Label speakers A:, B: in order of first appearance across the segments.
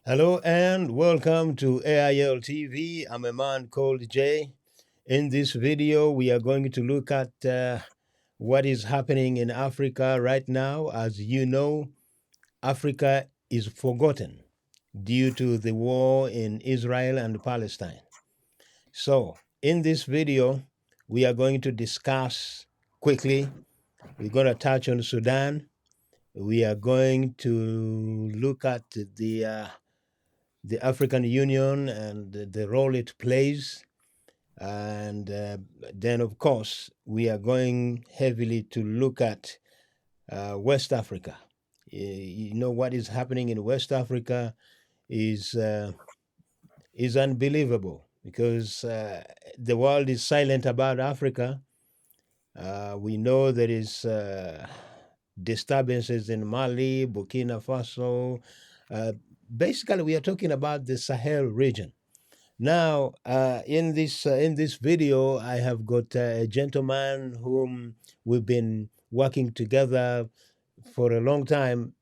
A: Hello and welcome to AILTV. I'm a man called Jay. In this video, we are going to look at what is happening in Africa right now. As you know, Africa is forgotten due to the war in Israel and Palestine. So, in this video, we are going to discuss quickly. We're going to touch on Sudan. We are going to look at the African Union and the role it plays. And then, of course, we are going heavily to look at West Africa. You know what is happening in West Africa is uh, is unbelievable because the world is silent about Africa. We know there is disturbances in Mali, Burkina Faso. Uh, Basically, we are talking about the Sahel region. Now, in this video, I have got a gentleman whom we've been working together for a long time.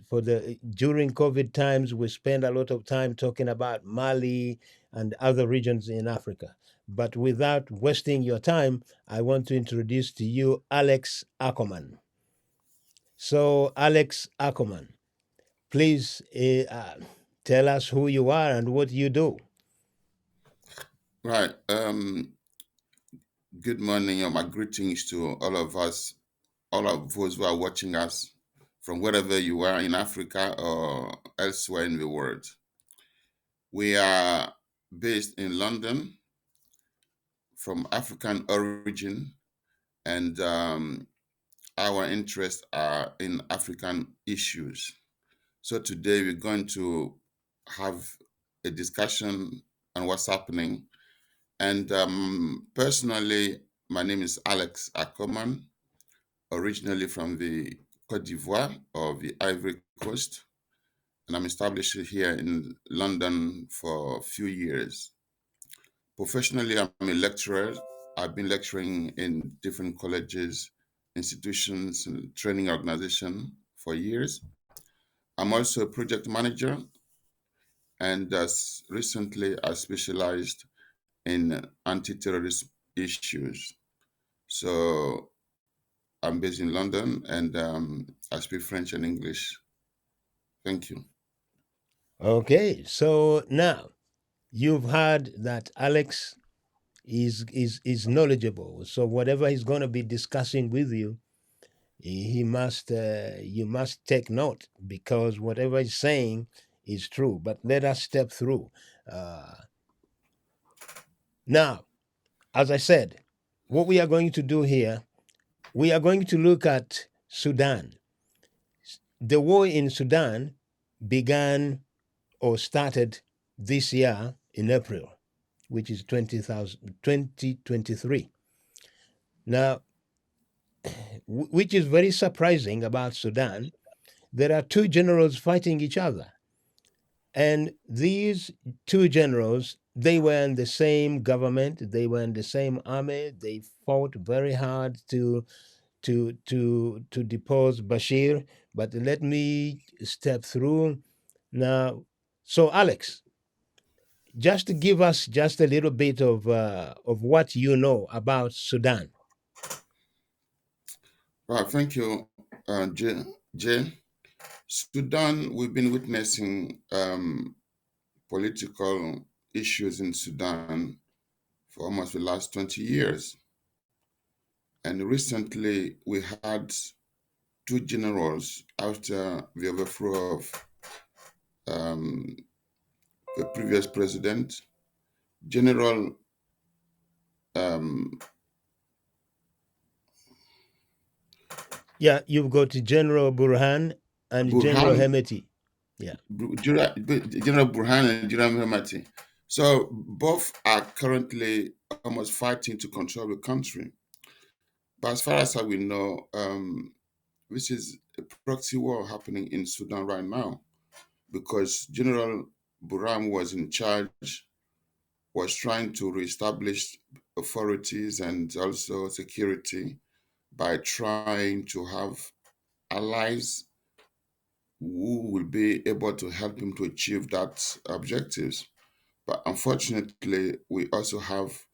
A: For the during COVID times, we spend a lot of time talking about Mali and other regions in Africa. But without wasting your time, I want to introduce to you Alex Akoman. So, Alex Akoman, please tell us who you are and what you do.
B: Right. Good morning. My greetings to all of us, all of those who are watching us from wherever you are in Africa or elsewhere in the world. We are based in London from African origin, and our interests are in African issues. So today we're going to have a discussion on what's happening. And personally, my name is Alex Akoman, originally from the Cote d'Ivoire or the Ivory Coast. And I'm established here in London for a few years. Professionally, I'm a lecturer. I've been lecturing in different colleges, institutions, and training organizations for years. I'm also a project manager, and recently I specialized in anti-terrorist issues. So I'm based in London, and I speak French and English. Thank you.
A: Okay, so now you've heard that Alex is knowledgeable. So whatever he's going to be discussing with you, he must you must take note because whatever he's saying is true. But let us step through. Uh, Now, as I said, what we are going to do here, we are going to look at Sudan. The war in Sudan began or started this year in April, which is 2023. Now, which is very surprising about Sudan, there are two generals fighting each other. And these two generals, they were in the same government, they were in the same army, they fought very hard to depose Bashir. But let me step through now. So, Alex, just to give us just a little bit of what you know about Sudan.
B: Well, thank you, Jay. Sudan, we've been witnessing political issues in Sudan for almost the last 20 years. And recently, we had two generals after the overthrow of um, the previous president, General um,
A: Yeah, you've got General Burhan and General
B: Burhan,
A: Hemeti. Yeah.
B: General Burhan and General Hemati. So both are currently almost fighting to control the country. But as far as we know, this is a proxy war happening in Sudan right now because General Burhan was in charge, was trying to reestablish authorities and also security by trying to have allies who will be able to help him to achieve that objectives. But unfortunately, we also have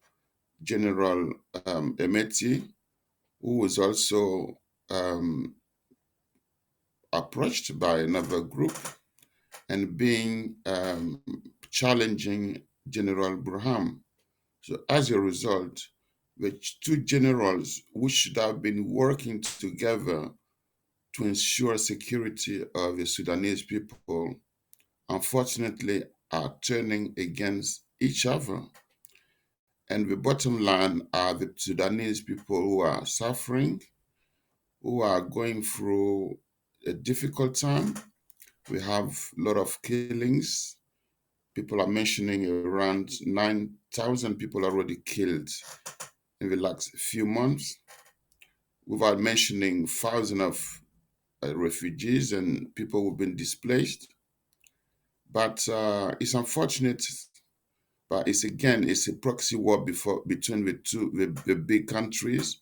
B: General Emeti, who was also um, approached by another group and being challenging General Burham. So as a result, the two generals who should have been working together to ensure security of the Sudanese people, unfortunately, are turning against each other. And the bottom line are the Sudanese people who are suffering, who are going through a difficult time. We have a lot of killings. People are mentioning around 9,000 people already killed in the last few months, without mentioning thousands of refugees and people who've been displaced. But it's unfortunate, but it's a proxy war between the big countries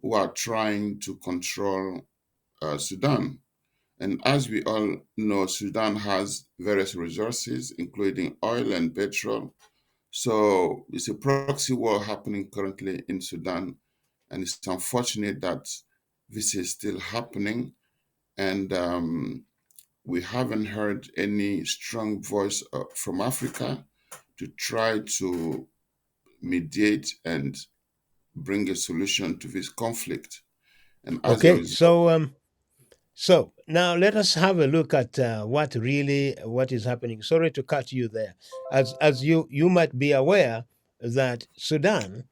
B: who are trying to control Sudan. And as we all know, Sudan has various resources, including oil and petrol. So it's a proxy war happening currently in Sudan. And it's unfortunate that this is still happening. And we haven't heard any strong voice from Africa to try to mediate and bring a solution to this conflict. And as a
A: Okay,
B: result,
A: so now let us have a look at what is happening. Sorry to cut you there. As you might be aware that Sudan,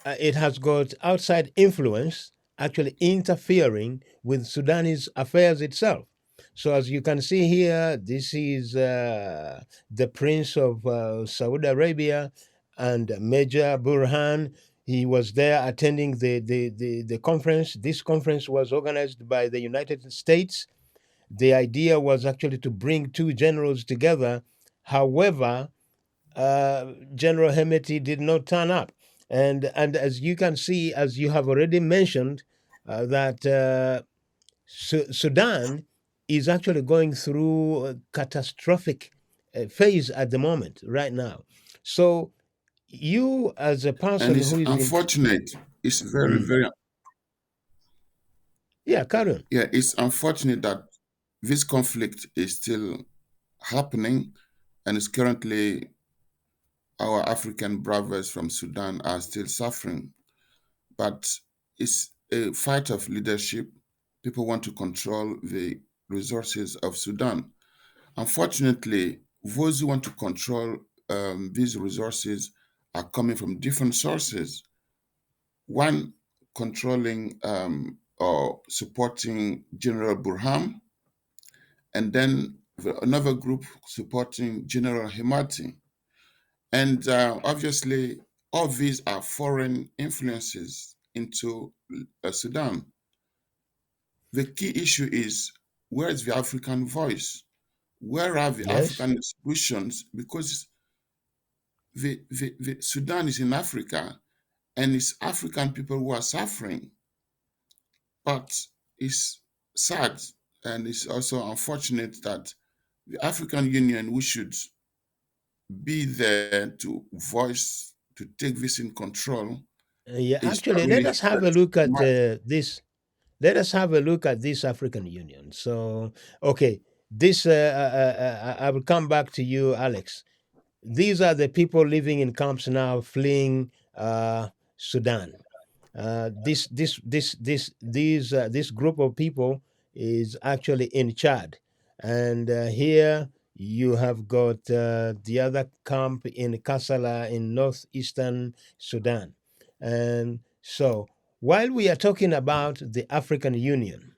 A: it has got outside influence actually interfering with Sudanese affairs itself. So, as you can see here, this is the Prince of Saudi Arabia and Major Burhan. He was there attending the conference. This conference was organized by the United States. The idea was actually to bring two generals together. However, General Hemeti did not turn up. And as you can see, as you have already mentioned, that Sudan is actually going through a catastrophic phase at the moment, right now. So you, as a
B: and
A: person
B: it's
A: who is in,
B: unfortunate. It's very,
A: mm,
B: very,
A: yeah, carry on.
B: yeah, it's unfortunate that this conflict is still happening, and it's currently our African brothers from Sudan are still suffering. But it's a fight of leadership. People want to control the resources of Sudan. Unfortunately, those who want to control these resources are coming from different sources. One controlling or supporting General Burham, and then another group supporting General Hemati. And obviously, all these are foreign influences into Sudan. The key issue is, where is the African voice? Where are the
A: Yes.
B: African solutions? Because the Sudan is in Africa, and it's African people who are suffering. But it's sad, and it's also unfortunate that the African Union, we should be there to voice, to take this in control,
A: Yeah,
B: is
A: actually, let
B: probably
A: us have a look at this. Let us have a look at this African Union. So, okay, this I will come back to you, Alex. These are the people living in camps now, fleeing Sudan. This group of people is actually in Chad, and here you have got the other camp in Kassala in northeastern Sudan, and so while we are talking about the African Union,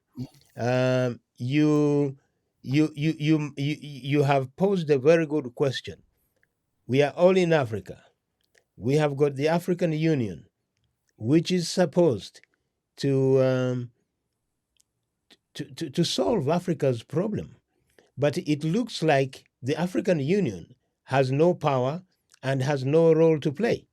A: um, you, you have posed a very good question. We are all in Africa. We have got the African Union, which is supposed to, to solve Africa's problem. But it looks like the African Union has no power and has no role to play.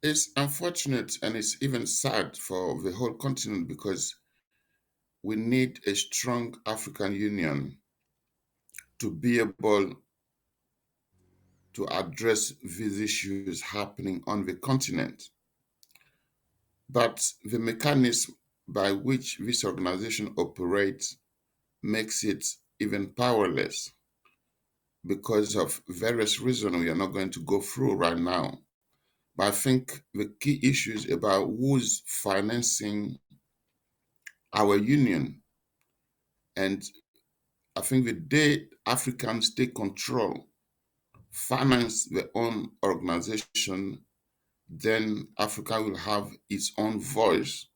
B: it's unfortunate, and it's even sad for the whole continent, because we need a strong African Union to be able to address these issues happening on the continent. But the mechanism by which this organization operates makes it even powerless because of various reasons we are not going to go through right now. But I think the key issues about who's financing our union, and I think the day Africans take control, finance their own organization, then Africa will have its own voice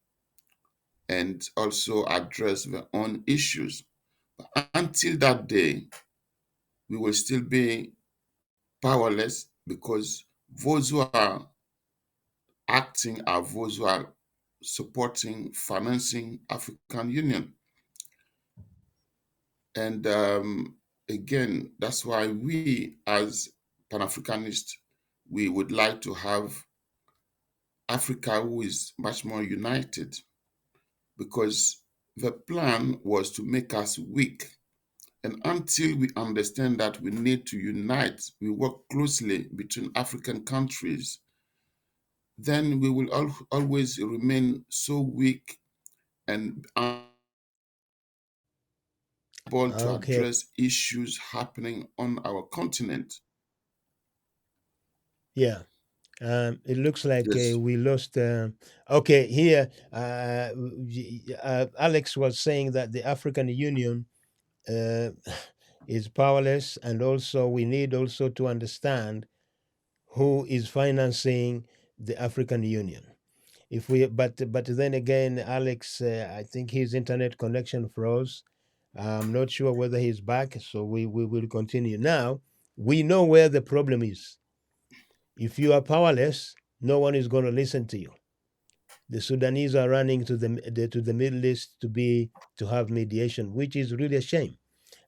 B: and also address their own issues. Until that day, we will still be powerless because those who are acting are those who are supporting, financing African Union. And again, that's why we as Pan-Africanists, we would like to have Africa who is much more united because the plan was to make us weak. And until we understand that we need to unite, we work closely between African countries, then we will always remain so weak and unable to
A: Okay.
B: address issues happening on our continent.
A: Yeah. It looks like
B: Yes,
A: we lost. Okay, here, Alex was saying that the African Union uh, is powerless, and also we need also to understand who is financing the African Union. If we, but then again, Alex, I think his internet connection froze. I'm not sure whether he's back, so we will continue. Now we know where the problem is. If you are powerless, no one is going to listen to you. The Sudanese are running to the Middle East to have mediation, which is really a shame.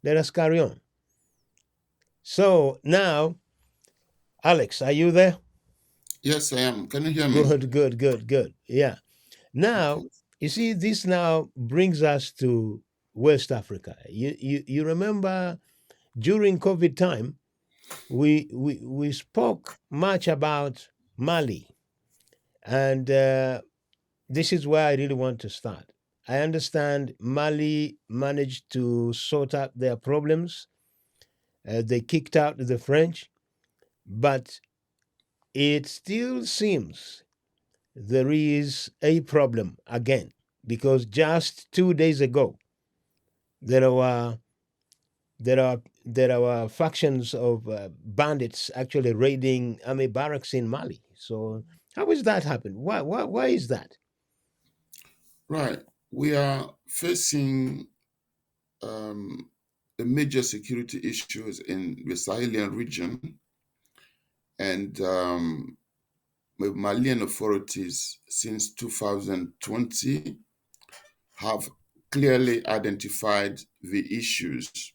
A: Let us carry on. So now, Alex, are you there?
B: yes, I am. Can you hear me?
A: Good, good, good, good. Yeah. Now,
B: Okay.
A: you see, this now brings us to West Africa. You remember during COVID time, we spoke much about Mali, and this is where I really want to start. I understand Mali managed to sort out their problems. They kicked out the French, but it still seems there is a problem again because just 2 days ago there were there are factions of bandits actually raiding army barracks in Mali. So how is that happen? Why is that?
B: Right. We are facing um, a major security issues in the Sahelian region, and the Malian authorities since 2020 have clearly identified the issues,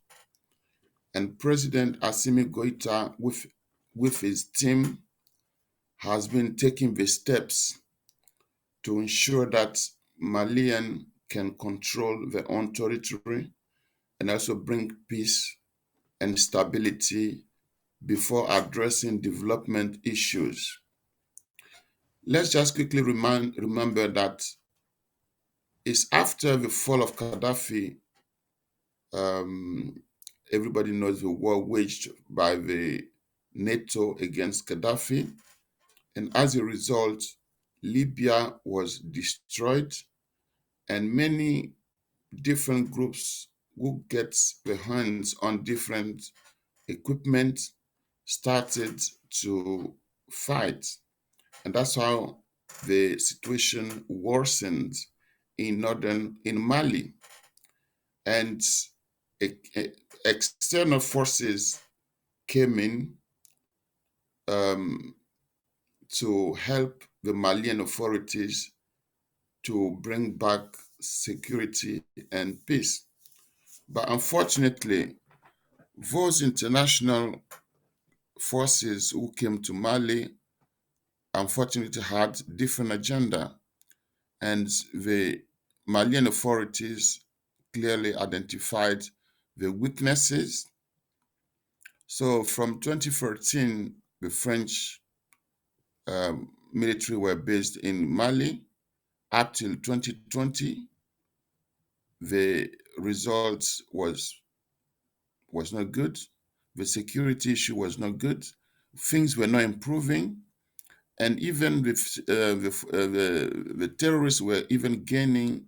B: and President Assimi Goita, with his team, has been taking the steps to ensure that Malian can control their own territory and also bring peace and stability before addressing development issues. Let's just quickly remember that it's after the fall of Gaddafi. um, Everybody knows the war waged by the NATO against Gaddafi, and as a result, Libya was destroyed, and many different groups who get their hands on different equipment started to fight. And that's how the situation worsened in Mali. And e- e- external forces came in um, to help the Malian authorities to bring back security and peace. But unfortunately, those international forces who came to Mali unfortunately had different agenda, and the Malian authorities clearly identified the weaknesses. So from 2014, the French military were based in Mali. Up till 2020, the results was not good. The security issue was not good. Things were not improving, and even the terrorists were even gaining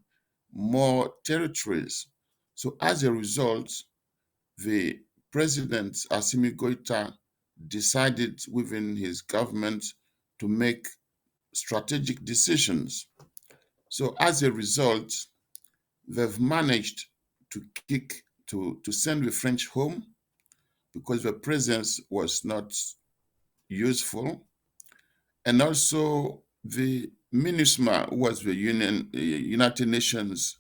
B: more territories. So as a result, the president Assimi Goïta decided within his government to make strategic decisions. So as a result, they've managed to to send the French home because the presence was not useful. And also the MINUSMA, who was the United Nations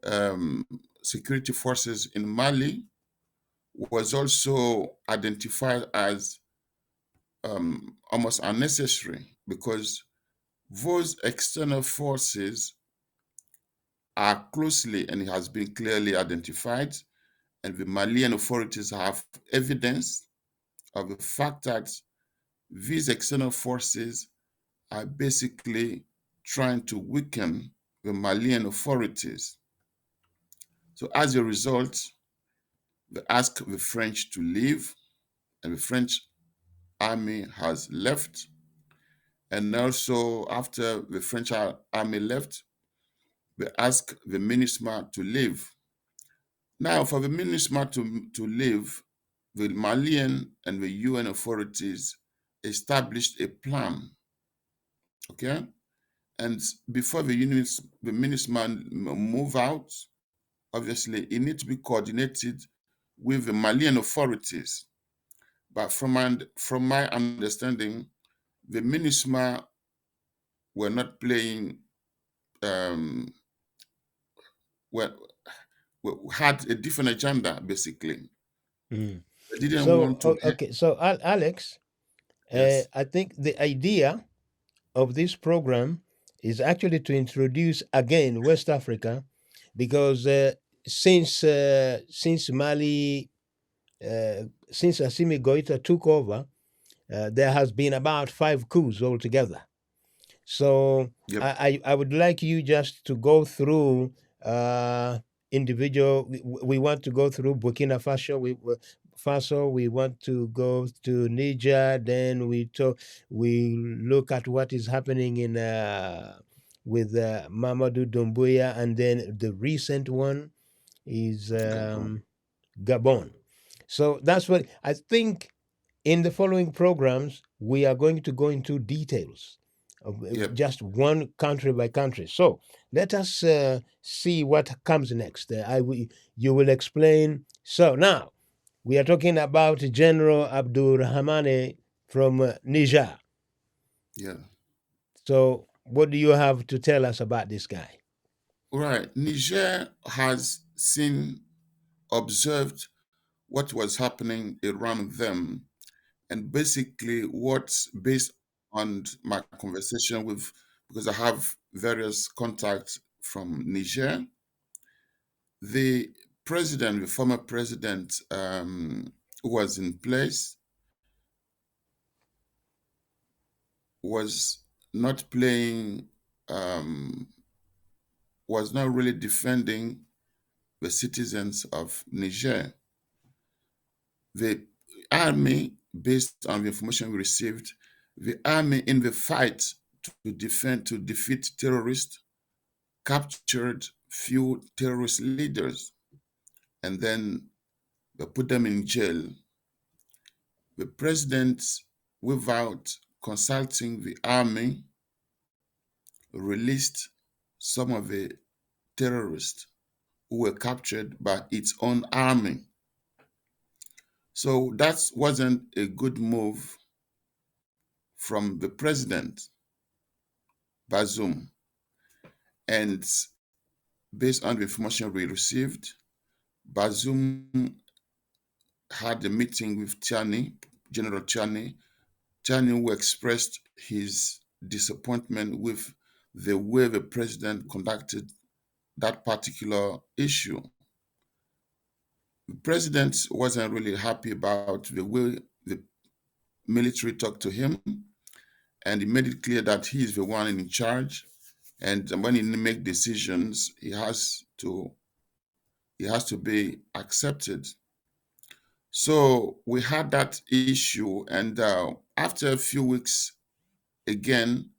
B: um, security forces in Mali, was also identified as almost unnecessary because those external forces are closely and it has been clearly identified, and the Malian authorities have evidence of the fact that these external forces are basically trying to weaken the Malian authorities. So as a result, they ask the French to leave, and the French army has left. And also, after the French army left, they ask the MINUSMA to leave. Now, for the MINUSMA to leave, the Malian and the UN authorities established a plan, okay? And before the MINUSMA move out, obviously it needs to be coordinated with the Malian authorities. But from my understanding, the MINUSMA were not playing, um, were, had a different agenda, basically.
A: Mm.
B: They didn't want to,
A: Okay, so Alex,
B: yes,
A: I think the idea of this program is actually to introduce again West Africa, because since Mali, since Assimi Goïta took over, there has been about 5 coups altogether. So
B: yep,
A: I would like you just to go through individual. We want to go through Burkina Faso. We want to go to Niger. Then we look at what is happening in with Mamadou Doumbouya, and then the recent one is
B: Gabon,
A: Gabon. So that's what I think. In the following programs, we are going to go into details of
B: yep,
A: just one country by country. So let us see what comes next. You will explain. So now we are talking about General Abdurrahmane from Niger.
B: yeah.
A: So what do you have to tell us about this guy?
B: Right. Niger has seen, observed what was happening around them, and basically what's based on my conversation with, because I have various contacts from Niger, the president, the former president who was in place, was not playing, um, was not really defending the citizens of Niger. The army, based on the information we received, the army in the fight to defeat terrorists, captured few terrorist leaders, and then they put them in jail. The president, without consulting the army, released some of the terrorists who were captured by its own army. So that wasn't a good move from the president, Bazoum. And based on the information we received, Bazoum had a meeting with Tiani, General Tiani. Tiani, who expressed his disappointment with the way the president conducted that particular issue. The president wasn't really happy about the way the military talked to him, and he made it clear that he is the one in charge. And when he make decisions, he has to be accepted. So we had that issue, and after a few weeks, again,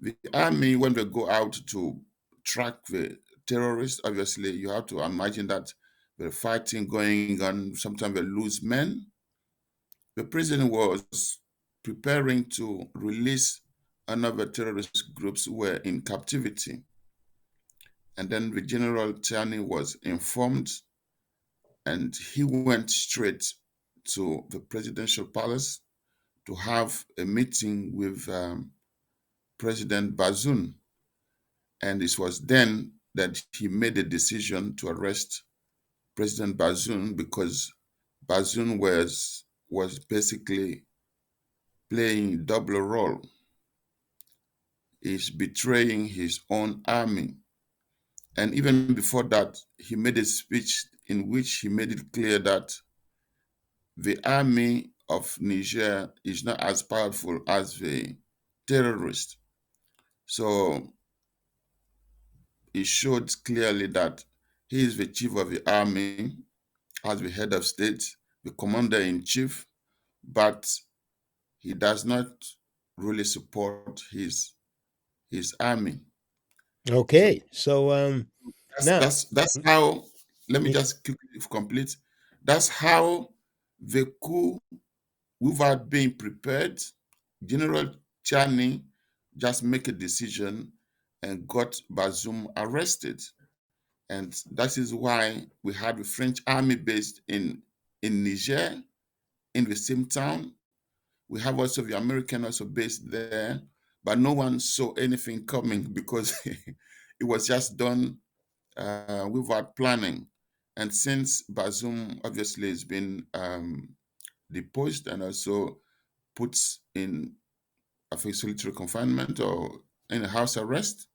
B: the army, when they go out to track the terrorists, obviously you have to imagine that the fighting going on. Sometimes they lose men. The president was preparing to release another terrorist groups who were in captivity. And then the General Tiani was informed, and he went straight to the presidential palace to have a meeting with President Bazoum. And it was then that he made a decision to arrest President Bazoum, because Bazoum was basically playing double role. He's betraying his own army. And even before that, he made a speech in which he made it clear that the army of Niger is not as powerful as the terrorists. So he showed clearly that he is the chief of the army, as the head of state, the commander in chief, but he does not really support his army. So
A: Okay. So
B: that's
A: now,
B: that's that's how. Let me
A: y-
B: just quickly complete. That's how the coup, without being prepared, General Chani just make a decision and got Bazoum arrested. And that is why we had the French army based in Niger, in the same town. We have also the American also based there, but no one saw anything coming because it was just done without planning. And since Bazoum obviously has been deposed and also put in, I think, solitary confinement or in a house arrest,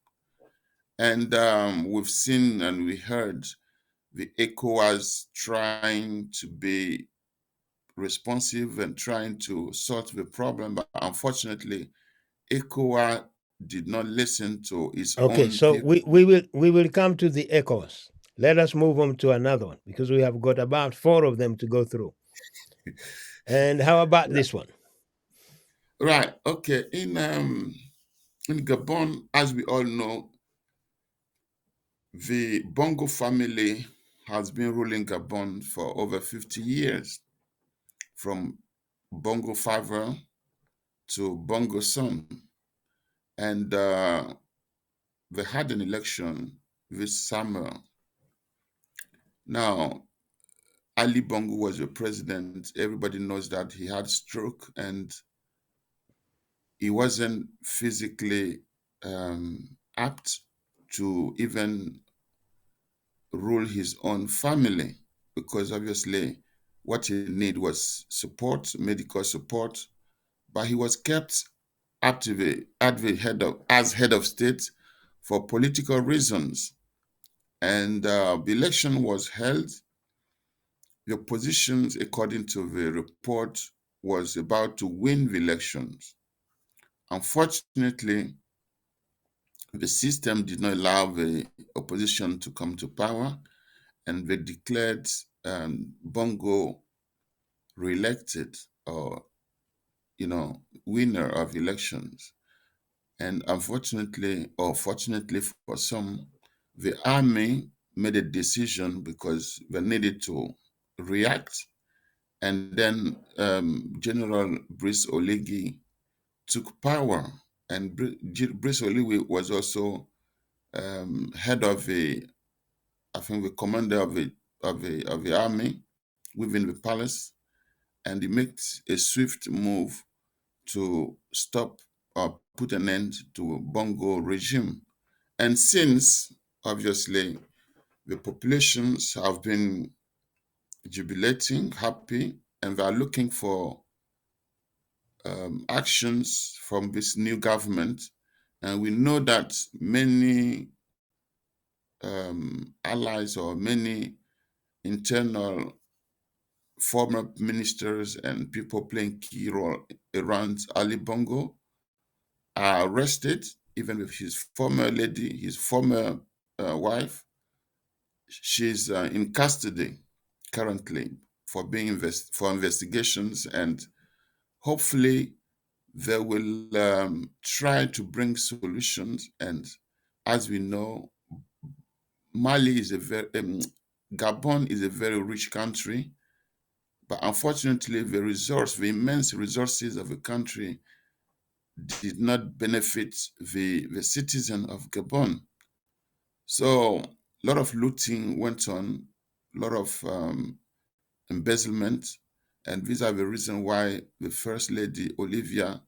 B: and we've seen and we heard the ECOWAS trying to be responsive and trying to solve the problem, but unfortunately, ECOWAS did not listen to its
A: okay.
B: own
A: So
B: people.
A: we will come to the echoes. Let us move on to another one because we have got about four of them to go through. And how about this one?
B: Right. Okay. In Gabon, as we all know, the Bongo family has been ruling Gabon for over 50 years, from Bongo father to Bongo son. And they had an election this summer. Now, Ali Bongo was the president. Everybody knows that he had stroke and he wasn't physically apt to even rule his own family, because obviously what he needed was support, medical support, but he was kept at the head of as head of state for political reasons. And the election was held. The opposition, according to the report, was about to win the elections. Unfortunately, the system did not allow the opposition to come to power, and they declared Bongo re-elected, or winner of elections. And unfortunately, or fortunately for some, the army made a decision because they needed to react. And then General Brice Oligui took power. And Brice Oligui was also head of the, I think, the commander of the army within the palace, and he made a swift move to stop or put an end to Bongo regime. And since, obviously, the populations have been jubilating, happy, and they are looking for actions from this new government. And we know that many allies or many internal former ministers and people playing key role around Ali Bongo are arrested, even with his former lady, his former wife. She's in custody currently for being for investigations, and hopefully they will try to bring solutions. And as we know, Mali is a very Gabon is a very rich country, but unfortunately, the immense resources of the country did not benefit the citizen of Gabon. So a lot of looting went on, a lot of embezzlement, and these are the reason why the First Lady Olivia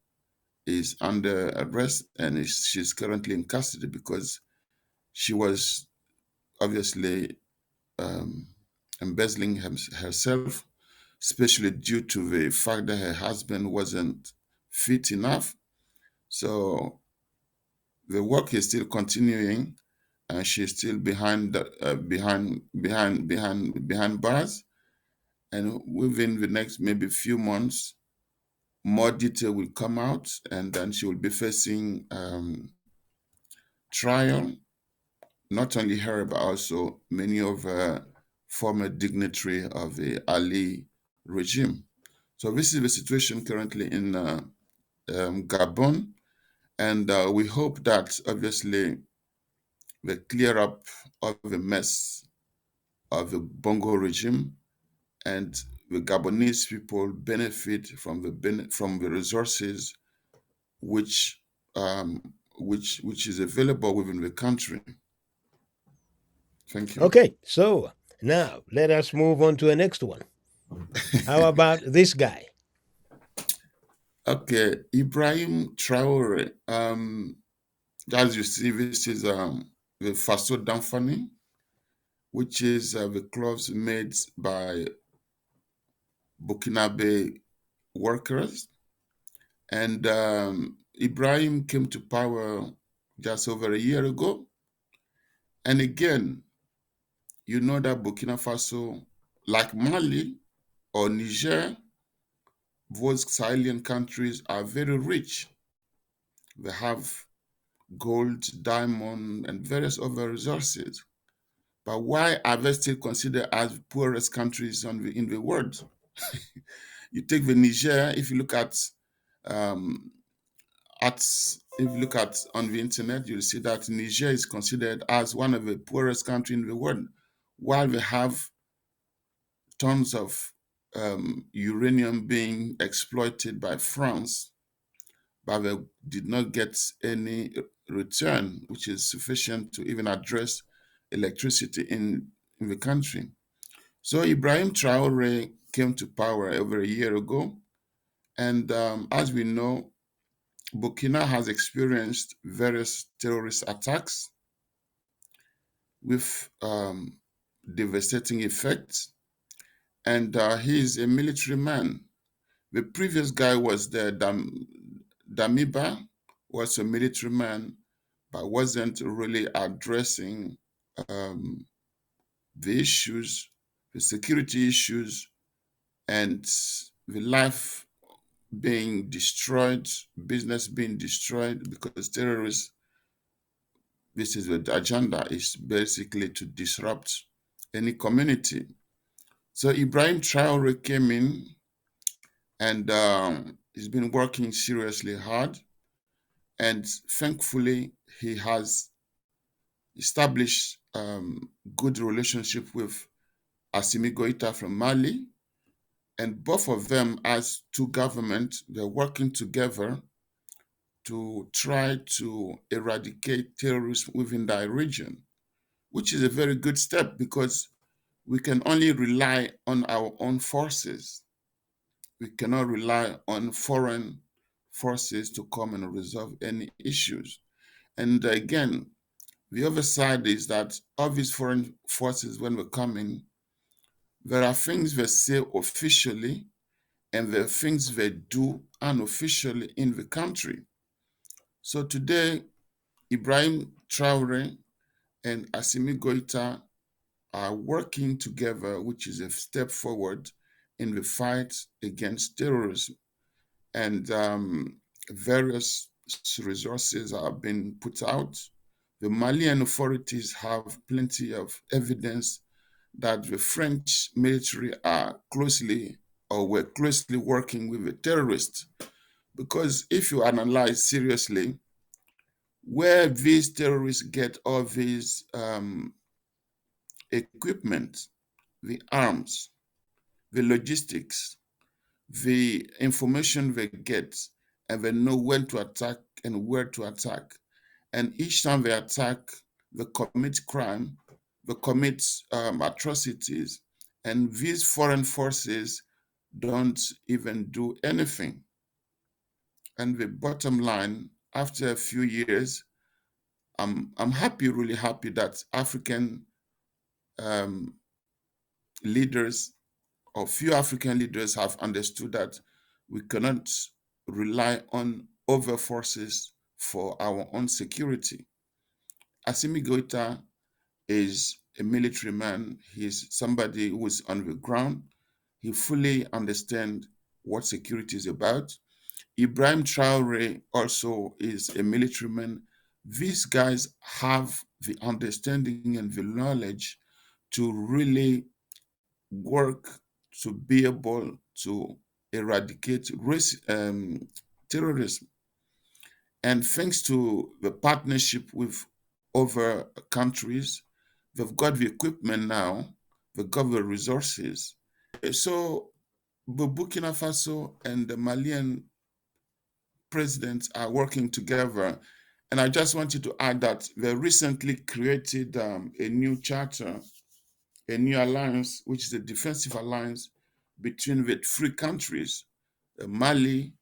B: is under arrest and she's currently in custody because she was obviously um, embezzling herself, especially due to the fact that her husband wasn't fit enough. So the work is still continuing, and she's still behind bars. And within the next maybe few months, more detail will come out, and then she will be facing trial. Not only her, but also many of former dignitary of the Ali regime. So this is the situation currently in Gabon, and we hope that obviously the clear up of the mess of the Bongo regime and the Gabonese people benefit from the resources which which is available within the country. Thank you.
A: Okay, so now let us move on to the next one. How about this guy?
B: Okay, Ibrahim Traore. As you see, this is the Faso Damfani, which is the clothes made by Burkinabe workers. And Ibrahim came to power just over a year ago. And again, you know that Burkina Faso, like Mali or Niger, those Sahelian countries are very rich. They have gold, diamond, and various other resources. But why are they still considered as poorest countries in the world? You take the Niger, if you look um, at if you look at on the internet, you'll see that Niger is considered as one of the poorest countries in the world, while they have tons of uranium being exploited by France, but they did not get any return, which is sufficient to even address electricity in the country. So Ibrahim Traore came to power over a year ago, and as we know, Burkina has experienced various terrorist attacks with devastating effects, and he's a military man. The previous guy was Damiba, was a military man, but wasn't really addressing um, the issues, the security issues, and the life being destroyed, business being destroyed because terrorists, this is the agenda, is basically to disrupt any community. So Ibrahim Traore came in and he's been working seriously hard. And thankfully, he has established good relationship with Assimi Goïta from Mali. And both of them, as two governments, they're working together to try to eradicate terrorism within that region, which is a very good step because we can only rely on our own forces. We cannot rely on foreign forces to come and resolve any issues. And again, the other side is that all these foreign forces, when they come in, there are things they say officially and there are things they do unofficially in the country. So today, Ibrahim Traore and Assimi Goïta are working together, which is a step forward in the fight against terrorism. And various resources are being put out. The Malian authorities have plenty of evidence that the French military are closely or were closely working with the terrorists. Because if you analyze seriously where these terrorists get all these equipment, the arms, the logistics, the information they get, and they know when to attack and where to attack. And each time they attack, they commit crime, they commit atrocities, and these foreign forces don't even do anything. And the bottom line, after a few years, I'm happy, really happy that African um, leaders or few African leaders have understood that we cannot rely on other forces for our own security. Assimi Goïta is a military man. He's somebody who is on the ground. He fully understands what security is about. Ibrahim Traore also is a military man. These guys have the understanding and the knowledge to really work to be able to eradicate terrorism. And thanks to the partnership with other countries, they've got the equipment now, they've got the resources. So the Burkina Faso and the Malian presidents are working together. And I just wanted to add that they recently created a new charter, a new alliance, which is a defensive alliance between the three countries, Mali,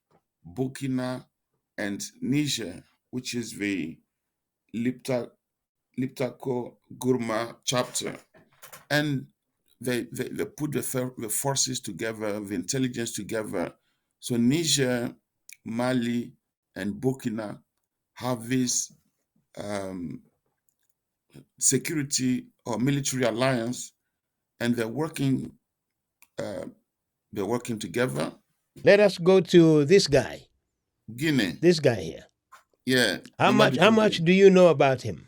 B: Burkina, and Niger, which is the Lipta, Liptako Gurma chapter. And they put the forces together, the intelligence together. So Niger, Mali, and Burkina have this um, security or military alliance, and uh, they're working together.
A: Let us go to
B: Guinea,
A: this guy here.
B: yeah,
A: How much?
B: Mamadou
A: How much
B: Doumbia.
A: do you know about him?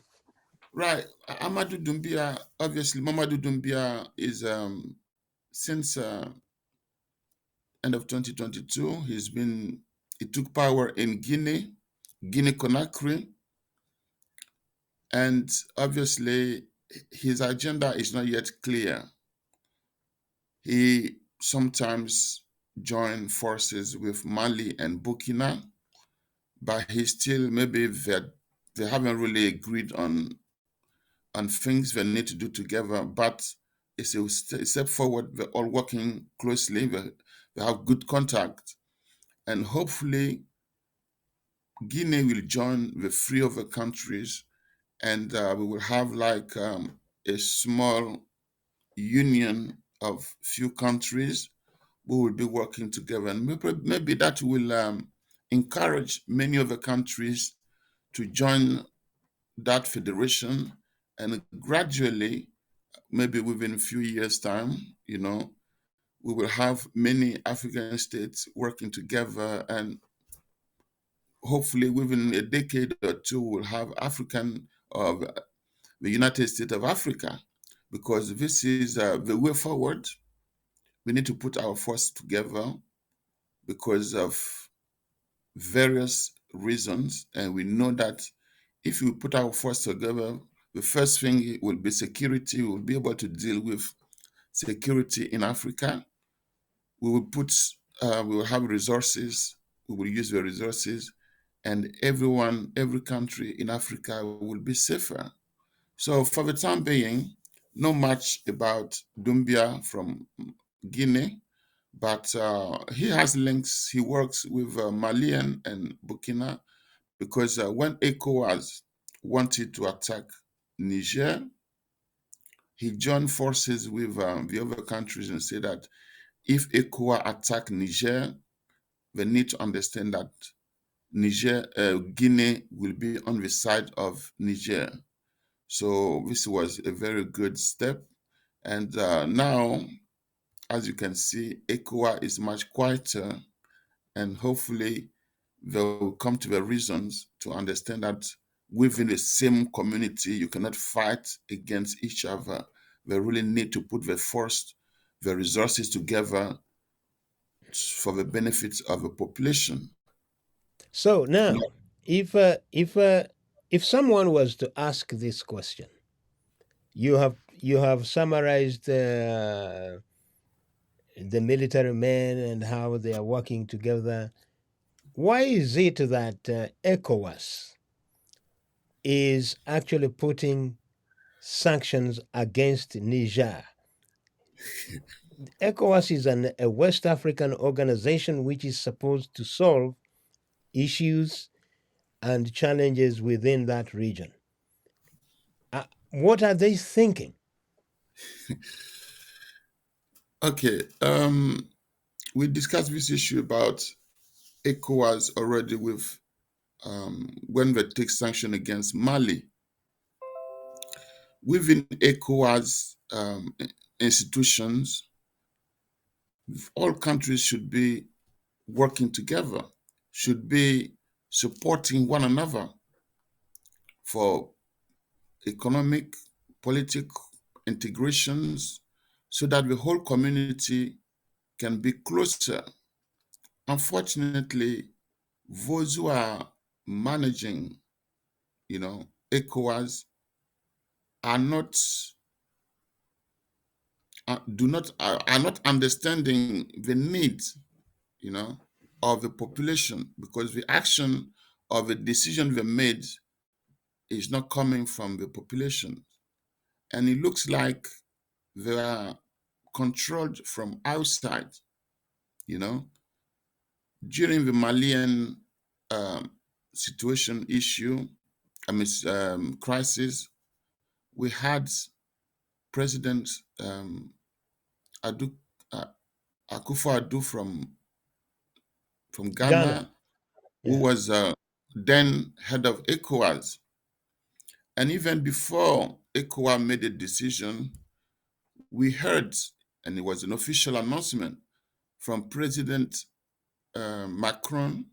B: Right, Amadou Doumbia. Obviously, Mamadou Doumbia is since end of 2022. He took power in Guinea Conakry, and obviously his agenda is not yet clear. He sometimes joined forces with Mali and Burkina, but he still maybe they haven't really agreed on things they need to do together. But it's a step forward. They're all working closely. They have good contact, and hopefully Guinea will join the three other countries, and we will have like a small union of few countries who will be working together, and maybe that will encourage many other countries to join that federation, and gradually, maybe within a few years' time, we will have many African states working together, and hopefully within a decade or two, we'll have African of the United States of Africa, because this is the way forward. We need to put our force together because of various reasons, and we know that if we put our force together, the first thing will be security. We will be able to deal with security in Africa. We will we will have resources. We will use the resources, and every country in Africa will be safer. So for the time being, not much about Dumbia from Guinea, but he has links. He works with Malian and Burkina, because when ECOWAS wanted to attack Niger, he joined forces with the other countries and said that if ECOWAS attack Niger, they need to understand that Guinea will be on the side of Niger. So this was a very good step. And now, as you can see, ECOWAS is much quieter, and hopefully they will come to the reasons to understand that within the same community, you cannot fight against each other. They really need to put the resources together for the benefits of the population.
A: So
B: No,
A: now, if someone was to ask this question, you have summarized the military men and how they are working together. Why is it that ECOWAS is actually putting sanctions against Niger? ECOWAS is a West African organization which is supposed to solve issues and challenges within that region. What are they thinking?
B: okay. We discussed this issue about ECOWAS already with when they take sanction against Mali. Within ECOWAS institutions, all countries should be working together, should be supporting one another for economic, political integrations so that the whole community can be closer. Unfortunately, those who are managing, ECOWAS are not do not are not understanding the needs, you know, of the population, because the action or the decision they made is not coming from the population. And it looks like they are controlled from outside, you know. During the Malian um, situation issue, crisis, we had President Adu, uh, Akufo-Addo from
A: Ghana.
B: Ghana, who
A: Yeah.
B: was then head of ECOWAS. And even before ECOWAS made a decision, we heard, and it was an official announcement from President Macron,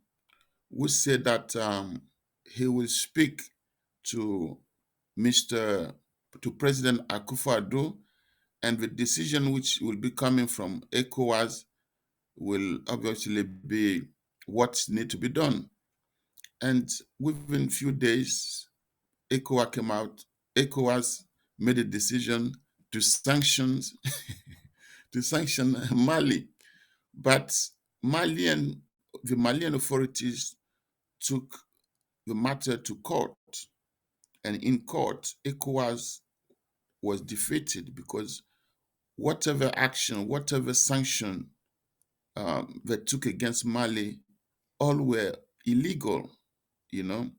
B: who said that he will speak to Mr. to President Akufo-Addo, and the decision which will be coming from ECOWAS will obviously be what need to be done. And within few days, ECOWAS came out. ECOWAS made a decision to sanction to sanction Mali, but Malian the Malian authorities took the matter to court, and in court, ECOWAS was defeated because whatever action, whatever sanction they took against Mali, all were illegal, you know.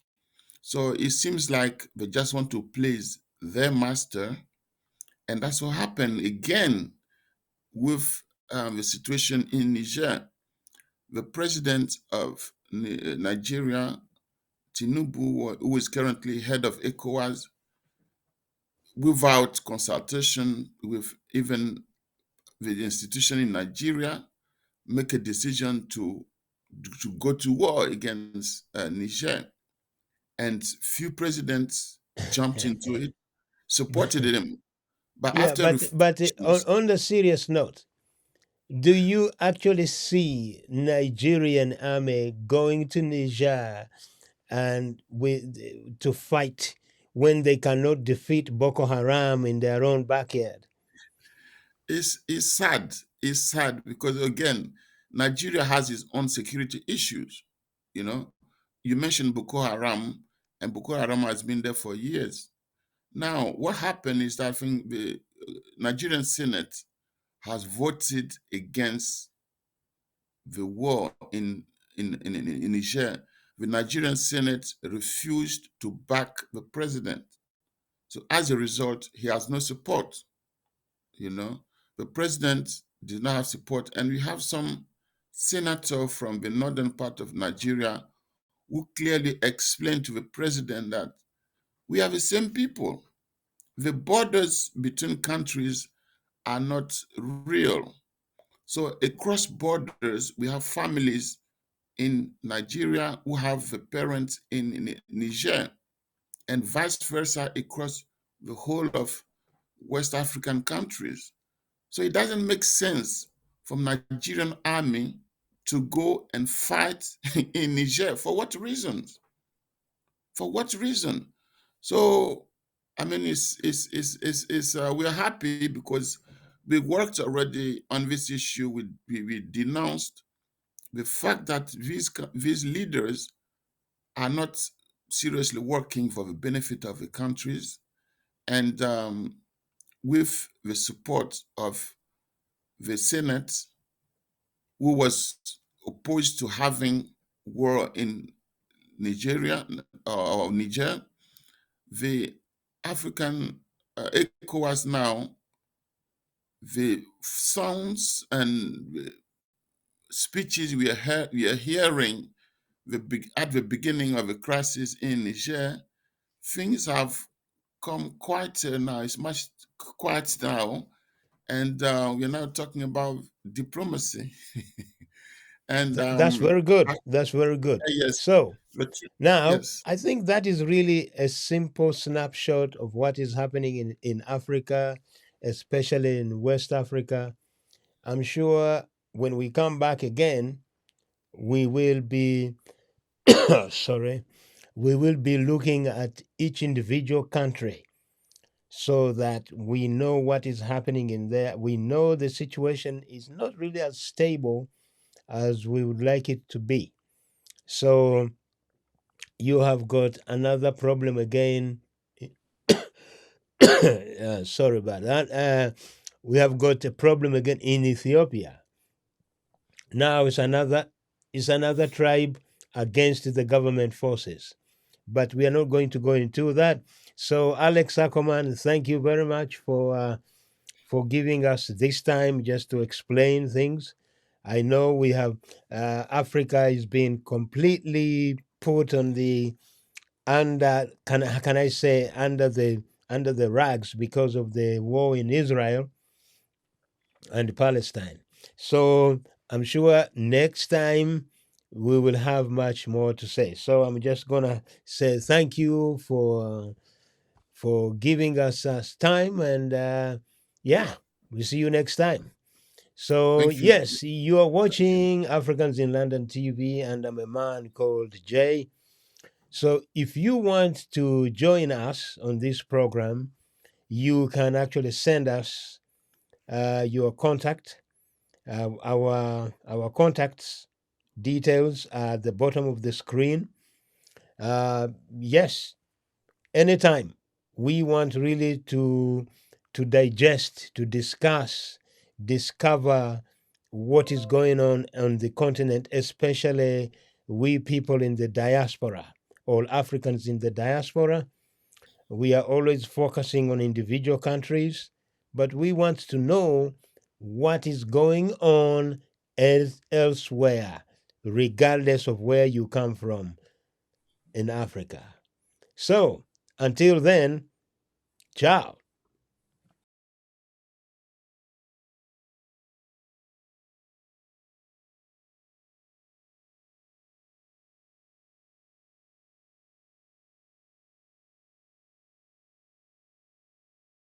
B: So it seems like they just want to please their master, and that's what happened again with the situation in Niger. The president of Nigeria, Tinubu, who is currently head of ECOWAS, without consultation with even the institution in Nigeria, make a decision to go to war against Niger. And few presidents jumped into it, supported him. But
A: Yeah,
B: after
A: but
B: reflections,
A: on the serious note, do you actually see Nigerian army going to Niger and to fight when they cannot defeat Boko Haram in their own backyard?
B: it's sad. It's sad because again, Nigeria has its own security issues. You know, you mentioned Boko Haram, and Boko Haram has been there for years. Now, what happened is that I think the Nigerian Senate has voted against the war in Niger. The Nigerian Senate refused to back the president. So as a result, he has no support. You know, the president did not have support, and we have some senator from the northern part of Nigeria who clearly explained to the president that we are the same people. the borders between countries are not real. So across borders, we have families in Nigeria who have a parent in Niger, and vice versa across the whole of West African countries. So it doesn't make sense for Nigerian army to go and fight in Niger. For what reasons? For what reason? So, I mean, we're happy because we worked already on this issue. We denounced the fact that these leaders are not seriously working for the benefit of the countries, and with the support of the Senate, who was opposed to having war in Nigeria or Niger, the African ECOWAS now, the sounds and speeches we are hearing at the beginning of the crisis in Niger, things have come quite now. It's much quiet now, and we're now talking about diplomacy. And
A: That's very good. That's very good.
B: yes,
A: So
B: but
A: now
B: yes,
A: I think that is really a simple snapshot of what is happening in Africa, especially in West Africa. I'm sure when we come back again, we will be sorry, we will be looking at each individual country so that we know what is happening in there. We know the situation is not really as stable as we would like it to be. So you have got another problem again. Sorry about that. We have got a problem again in Ethiopia. Now it's another tribe against the government forces. But we are not going to go into that. So Alex Akoman, thank you very much for giving us this time just to explain things. I know we have Africa is being completely put on the under can I say under the rags because of the war in Israel and Palestine. So I'm sure next time we will have much more to say. So I'm just gonna say thank you for giving us time, and yeah, we'll see you next time. So
B: thank you.
A: yes, you are
B: Thank you.
A: watching Africans in London TV, and I'm a man called Jay. So if you want to join us on this program, you can actually send us your contact. Our contacts details are at the bottom of the screen. Yes, anytime we want really to digest, to discuss, discover what is going on the continent, especially we people in the diaspora, all Africans in the diaspora. We are always focusing on individual countries, but we want to know what is going on elsewhere, regardless of where you come from in Africa. So, until then, ciao.